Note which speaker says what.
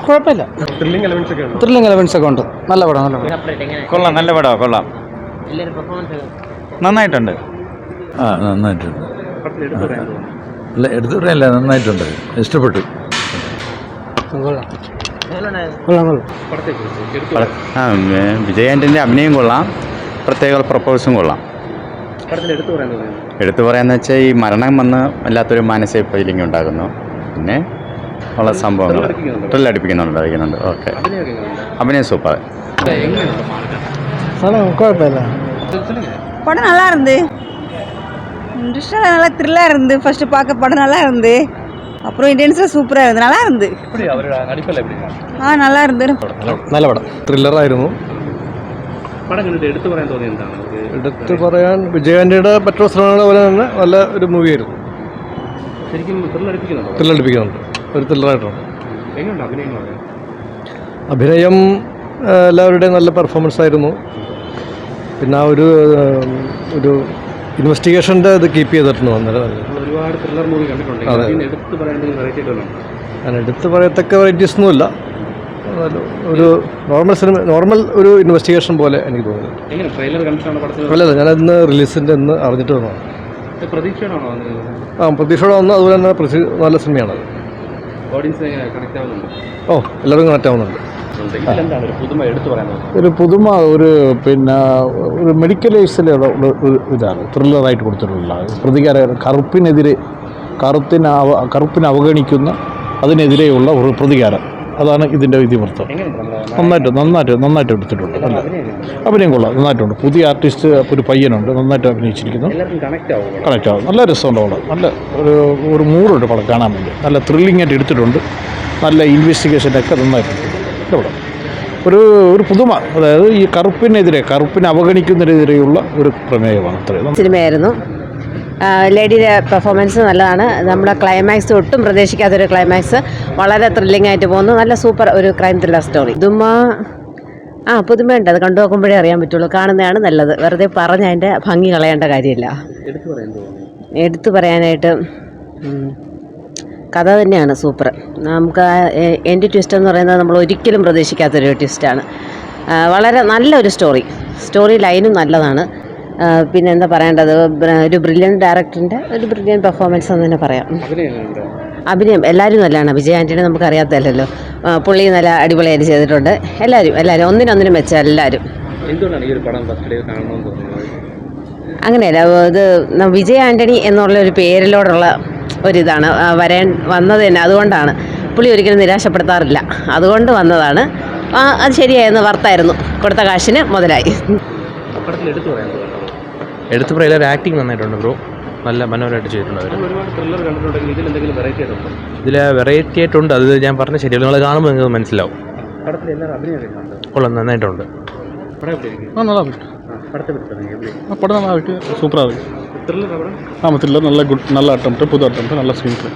Speaker 1: കുഴപ്പമില്ല. Thrilling elements ഒക്കെ ഉണ്ട്. നല്ല പടം, നല്ല പടം.
Speaker 2: കൊള്ളാം, നല്ല പടമാണ്, കൊള്ളാം, നന്നായിട്ടുണ്ട്.
Speaker 3: നന്നായിട്ടുണ്ട്. അല്ല, എടുത്തു പറയാനല്ല, നന്നായിട്ടുണ്ട്, ഇഷ്ടപ്പെട്ടു.
Speaker 2: വിജയ് ആൻ്റണിൻ്റെ അഭിനയം കൊള്ളാം, പ്രത്യേക പ്രപ്പോസും കൊള്ളാം. എടുത്തു പറയാന്ന് വെച്ചാൽ ഈ മരണം വന്ന് വല്ലാത്തൊരു മാനസിക ഫീലിംഗ് ഉണ്ടാകുന്നു. പിന്നെ ഉള്ള സംഭവങ്ങൾ ത്രില്ലടിപ്പിക്കുന്നുണ്ട്. ഓക്കെ, അഭിനയം സൂപ്പർ.
Speaker 1: குழப்பம்
Speaker 4: படம் நல்லா இருந்து இன்ட்ரெஸ்டாக நல்லா த்ரில்லாக இருந்து ஃபர்ஸ்ட் பார்க்க படம் நல்லா இருந்து அப்புறம் இன்டென்ஸாக சூப்பராக இருந்து நல்லா இருந்து நல்லா இருந்து
Speaker 1: നല്ല പടം, ത്രില്ലറായിരുന്നു. എടുത്തു പറയാൻ വിജയാൻ്റെയുടെ മറ്റു സിനിമകളെ പോലെ തന്നെ നല്ല ഒരു മൂവിയായിരുന്നു. ത്രില്ലടിപ്പിക്കുന്നുണ്ട്, ഒരു ത്രില്ലറായിട്ടുണ്ട്. അഭിനയം എല്ലാവരുടെയും നല്ല പെർഫോമൻസ് ആയിരുന്നു. പിന്നെ ആ ഒരു ഇൻവെസ്റ്റിഗേഷൻ്റെ ഇത് കീപ്പ് ചെയ്തിട്ടുണ്ട്.
Speaker 5: ഒരുപാട് ത്രില്ലർ മൂവി കണ്ടിട്ടുണ്ട്.
Speaker 1: ഞാൻ എടുത്ത് പറയത്തക്ക വെറൈറ്റീസൊന്നുമില്ല. ഒരു നോർമൽ ഒരു ഇൻവെസ്റ്റിഗേഷൻ പോലെ എനിക്ക് തോന്നുന്നു. അല്ലല്ല, ഞാൻ ഇന്ന് റിലീസിൻ്റെ ഇന്ന് അറിഞ്ഞിട്ട് വന്നതാണ്. പ്രതീക്ഷയോടെ വന്നു. അതുപോലെ തന്നെ നല്ല സിനിമയാണത്. ഓ, എല്ലാവരും കണക്റ്റ് ആവുന്നുണ്ട്.
Speaker 3: ഒരു പുതുമ, പിന്നെ ഒരു മെഡിക്കലൈസിലുള്ള ഇതാണ് ത്രില്ലറായിട്ട് കൊടുത്തിട്ടുള്ള പ്രതികാര കറുപ്പിനെ അവഗണിക്കുന്ന അതിനെതിരെയുള്ള ഒരു പ്രതികാരം. അതാണ് ഇതിൻ്റെ ഇതിവൃത്തം. നന്നായിട്ട് എടുത്തിട്ടുണ്ട്. അല്ല, അഭിനയം കൊള്ളാം, നന്നായിട്ടുണ്ട്. പുതിയ ആർട്ടിസ്റ്റ് ഒരു പയ്യനുണ്ട്, നന്നായിട്ട് അഭിനയിച്ചിരിക്കുന്നു. കണക്റ്റ് ആവും. നല്ല രസമുണ്ട് അവിടെ. നല്ല ഒരു മൂടുണ്ട് പടം കാണാൻ വേണ്ടി. നല്ല ത്രില്ലിംഗ് ആയിട്ട് എടുത്തിട്ടുണ്ട്. നല്ല ഇൻവെസ്റ്റിഗേഷനൊക്കെ നന്നായിട്ടുണ്ട്. ഇവിടെ ഒരു പുതുമ, അതായത് ഈ കറുപ്പിനെ അവഗണിക്കുന്നതിനെതിരെയുള്ള ഒരു പ്രമേയമാണ്. അത്രയും
Speaker 4: സിനിമയായിരുന്നു. ലേഡിയുടെ പെർഫോമൻസ് നല്ലതാണ്. നമ്മുടെ ക്ലൈമാക്സ് ഒട്ടും പ്രതീക്ഷിക്കാത്തൊരു ക്ലൈമാക്സ്, വളരെ ത്രില്ലിംഗ് ആയിട്ട് പോകുന്നു. നല്ല സൂപ്പർ ഒരു ക്രൈം ത്രില്ലർ സ്റ്റോറി. പുതുമയുണ്ട്. അത് കണ്ടു നോക്കുമ്പോഴേ അറിയാൻ പറ്റുള്ളൂ. കാണുന്നതാണ് നല്ലത്. വെറുതെ പറഞ്ഞ് അതിൻ്റെ ഭംഗി കളയേണ്ട കാര്യമില്ല. എടുത്തു പറയാനായിട്ട് കഥ തന്നെയാണ് സൂപ്പർ. നമുക്ക് എൻ്റെ ട്വിസ്റ്റ് എന്ന് പറയുന്നത് നമ്മൾ ഒരിക്കലും പ്രതീക്ഷിക്കാത്തൊരു ട്വിസ്റ്റാണ്. വളരെ നല്ലൊരു സ്റ്റോറി ലൈനും നല്ലതാണ്. പിന്നെ എന്താ പറയേണ്ടത്, ഒരു ബ്രില്യൻറ്റ് ഡയറക്ടറിൻ്റെ ഒരു ബ്രില്യൻറ്റ് പെർഫോമൻസ് എന്ന് തന്നെ പറയാം. അഭിനയം എല്ലാവരും നല്ലതാണ്. വിജയ് ആൻ്റണി നമുക്ക് അറിയാത്തതല്ലോ, പുള്ളി നല്ല അടിപൊളിയായിട്ട് ചെയ്തിട്ടുണ്ട്. എല്ലാവരും ഒന്നിനൊന്നിനും വെച്ച എല്ലാവരും. അങ്ങനെയല്ല, ഇത് വിജയ് ആൻ്റണി എന്നുള്ള ഒരു പേരിലോടുള്ള ഒരിതാണ് വന്നത് തന്നെ. അതുകൊണ്ടാണ് പുള്ളി ഒരിക്കലും നിരാശപ്പെടുത്താറില്ല. അതുകൊണ്ട് വന്നതാണ്. അത് ശരിയായിരുന്നു, വർത്തായിരുന്നു. കൊടുത്ത കാശിന് മുതലായി.
Speaker 5: എടുത്തു പറയാൻ ആക്ടിങ് നന്നായിട്ടുണ്ട് ബ്രോ. നല്ല മനോഹരമായിട്ട് ചെയ്തിട്ടുണ്ട് അവർ. ഇതിൽ വെറൈറ്റി ആയിട്ടുണ്ട്. അത് ഞാൻ പറഞ്ഞ ശരിയല്ല, നിങ്ങൾ കാണുമ്പോൾ നിങ്ങൾക്ക് മനസ്സിലാവും. കൊള്ളാം, നന്നായിട്ടുണ്ട്.
Speaker 1: പടം നന്നായിട്ട് സൂപ്പറാണ്. ത്രില്ലർ, നല്ല അറ്റംപ്റ്റ്, പുതു അറ്റംപ്റ്റ്, നല്ല സ്ക്രീൻ പ്ലേ.